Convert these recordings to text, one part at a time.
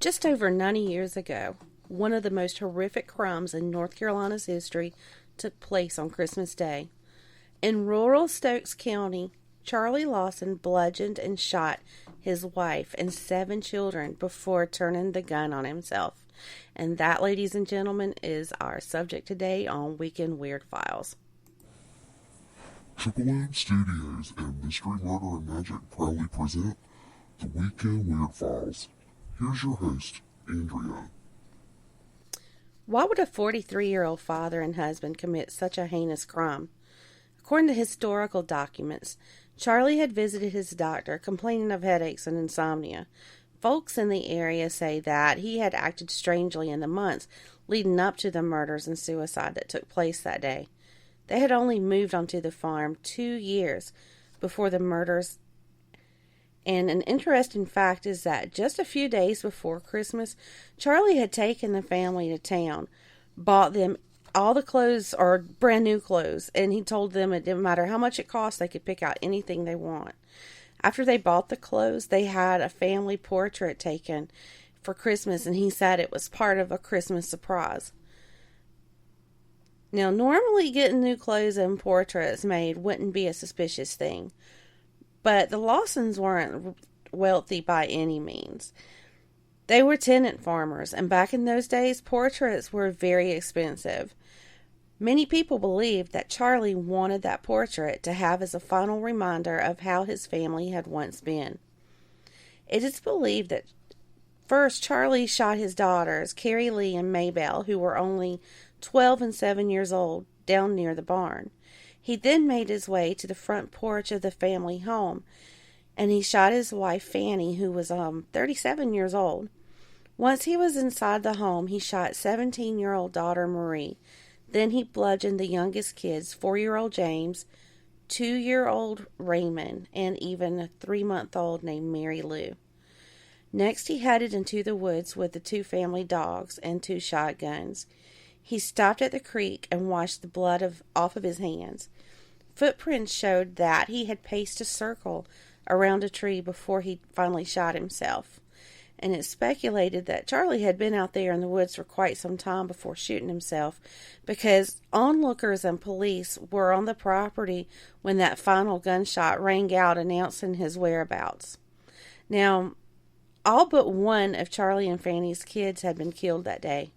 Just over 90 years ago, one of the most horrific crimes in North Carolina's history took place on Christmas Day. In rural Stokes County, Charlie Lawson bludgeoned and shot his wife and 7 children before turning the gun on himself. And that, ladies and gentlemen, is our subject today on Weekend Weird Files. Triple M Studios and Mystery Murder and Magic proudly present the Weekend Weird Files. Here's your host, Andrea. Why would a 43-year-old father and husband commit such a heinous crime? According to historical documents, Charlie had visited his doctor complaining of headaches and insomnia. Folks in the area say that he had acted strangely in the months leading up to the murders and suicide that took place that day. They had only moved onto the farm 2 years before the murders. And an interesting fact is that just a few days before Christmas, Charlie had taken the family to town, bought them all the clothes, or brand new clothes, and he told them it didn't matter how much it cost, they could pick out anything they want. After they bought the clothes, they had a family portrait taken for Christmas, and he said it was part of a Christmas surprise. Now, normally getting new clothes and portraits made wouldn't be a suspicious thing, but the Lawsons weren't wealthy by any means. They were tenant farmers, and back in those days, portraits were very expensive. Many people believed that Charlie wanted that portrait to have as a final reminder of how his family had once been. It is believed that first Charlie shot his daughters, Carrie Lee and Maybelle, who were only 12 and 7 years old, down near the barn. He then made his way to the front porch of the family home, and he shot his wife Fanny, who was 37 years old. Once he was inside the home, he shot 17-year-old daughter Marie. Then he bludgeoned the youngest kids, 4-year-old James, 2-year-old Raymond, and even a 3-month-old named Mary Lou. Next, he headed into the woods with the 2 family dogs and 2 shotguns. He stopped at the creek and washed the blood off of his hands. Footprints showed that he had paced a circle around a tree before he finally shot himself. And it's speculated that Charlie had been out there in the woods for quite some time before shooting himself, because onlookers and police were on the property when that final gunshot rang out announcing his whereabouts. Now, all but one of Charlie and Fanny's kids had been killed that day.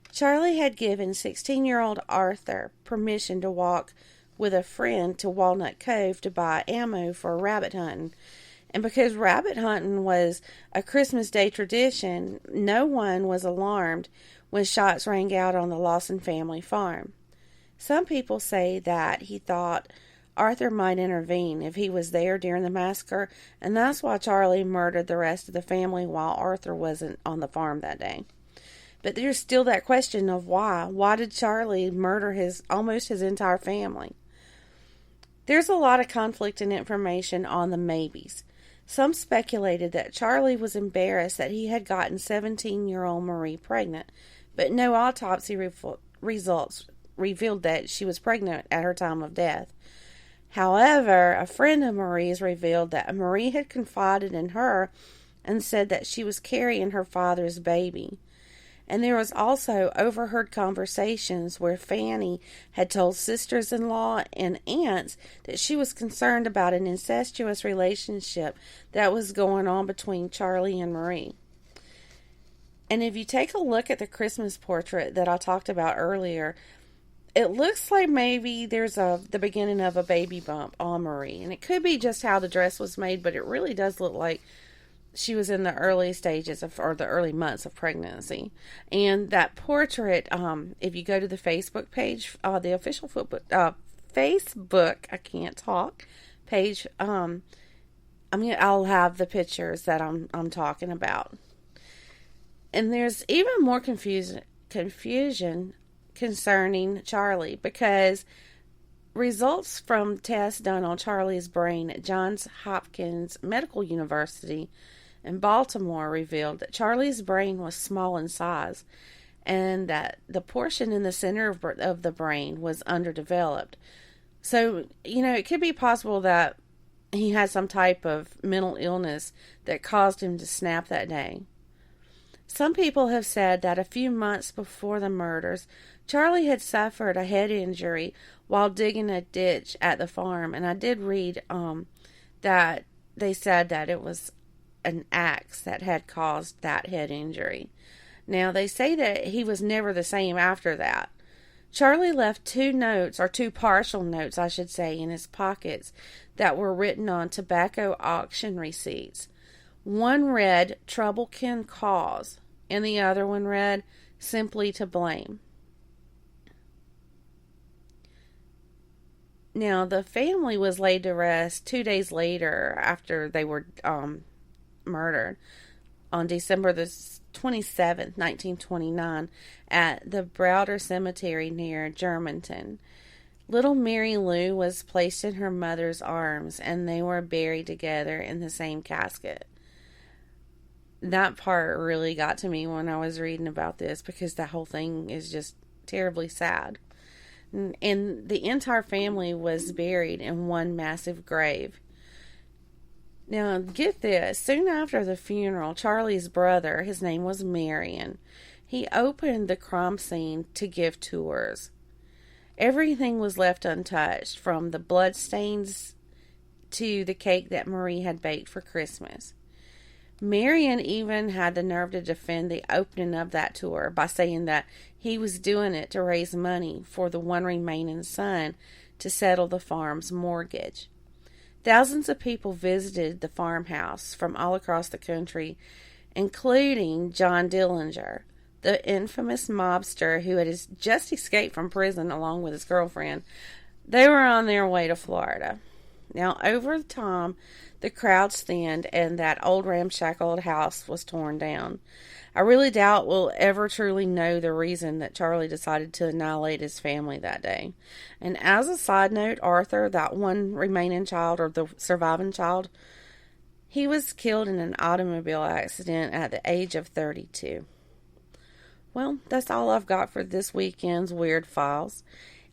Charlie had given 16-year-old Arthur permission to walk with a friend to Walnut Cove to buy ammo for rabbit hunting. And because rabbit hunting was a Christmas Day tradition, no one was alarmed when shots rang out on the Lawson family farm. Some people say that he thought Arthur might intervene if he was there during the massacre, and that's why Charlie murdered the rest of the family while Arthur wasn't on the farm that day. But there's still that question of why. Why did Charlie murder almost his entire family? There's a lot of conflicting information on the maybes. Some speculated that Charlie was embarrassed that he had gotten 17-year-old Marie pregnant, but no autopsy results revealed that she was pregnant at her time of death. However, a friend of Marie's revealed that Marie had confided in her and said that she was carrying her father's baby. And there was also overheard conversations where Fanny had told sisters-in-law and aunts that she was concerned about an incestuous relationship that was going on between Charlie and Marie. And if you take a look at the Christmas portrait that I talked about earlier, it looks like maybe there's the beginning of a baby bump on Marie. And it could be just how the dress was made, but it really does look like she was in the early stages or the early months of pregnancy. And that portrait, if you go to the Facebook page, the official Facebook, I can't talk, page, I'll have the pictures that I'm talking about. And there's even more confusion concerning Charlie, because results from tests done on Charlie's brain at Johns Hopkins Medical University in Baltimore revealed that Charlie's brain was small in size, and that the portion in the center of the brain was underdeveloped. So, it could be possible that he had some type of mental illness that caused him to snap that day. Some people have said that a few months before the murders, Charlie had suffered a head injury while digging a ditch at the farm, and I did read that they said that it was an axe that had caused that head injury. Now, they say that he was never the same after that. Charlie left two partial notes, I should say, in his pockets that were written on tobacco auction receipts. One read, "Trouble can cause," and the other one read, "Simply to blame." Now, the family was laid to rest 2 days later after they were murdered on December the 27th, 1929, at the Browder Cemetery near Germantown. Little Mary Lou was placed in her mother's arms, and they were buried together in the same casket. That part really got to me when I was reading about this, because the whole thing is just terribly sad. And the entire family was buried in one massive grave. Now, get this. Soon after the funeral, Charlie's brother, his name was Marion, he opened the crime scene to give tours. Everything was left untouched, from the bloodstains to the cake that Marie had baked for Christmas. Marion even had the nerve to defend the opening of that tour by saying that he was doing it to raise money for the one remaining son to settle the farm's mortgage. Thousands of people visited the farmhouse from all across the country, including John Dillinger, the infamous mobster who had just escaped from prison along with his girlfriend. They were on their way to Florida. Now, over time, the crowds thinned, and that old ramshackle house was torn down. I really doubt we'll ever truly know the reason that Charlie decided to annihilate his family that day. And as a side note, Arthur, that one remaining child, or the surviving child, he was killed in an automobile accident at the age of 32. Well, that's all I've got for this weekend's Weird Files.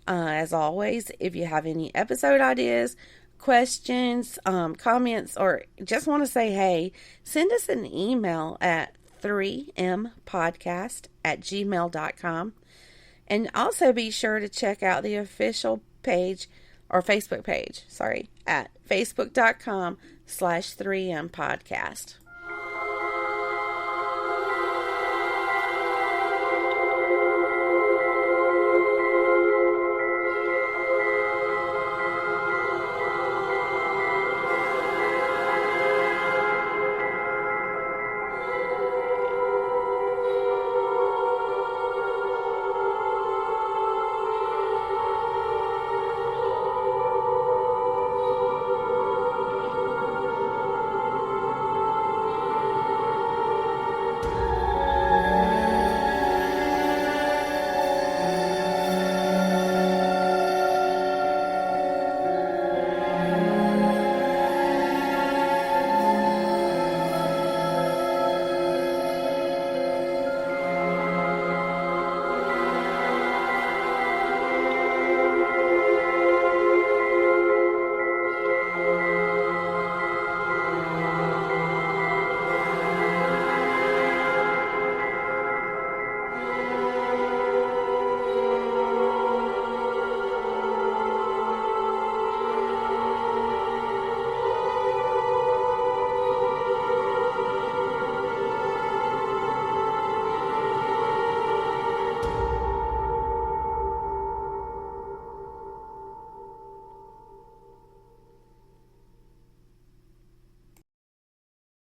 As always, if you have any episode ideas, questions, comments, or just want to say hey, send us an email at 3mpodcast@gmail.com. And also be sure to check out the official page, or Facebook page, at facebook.com/3mpodcast.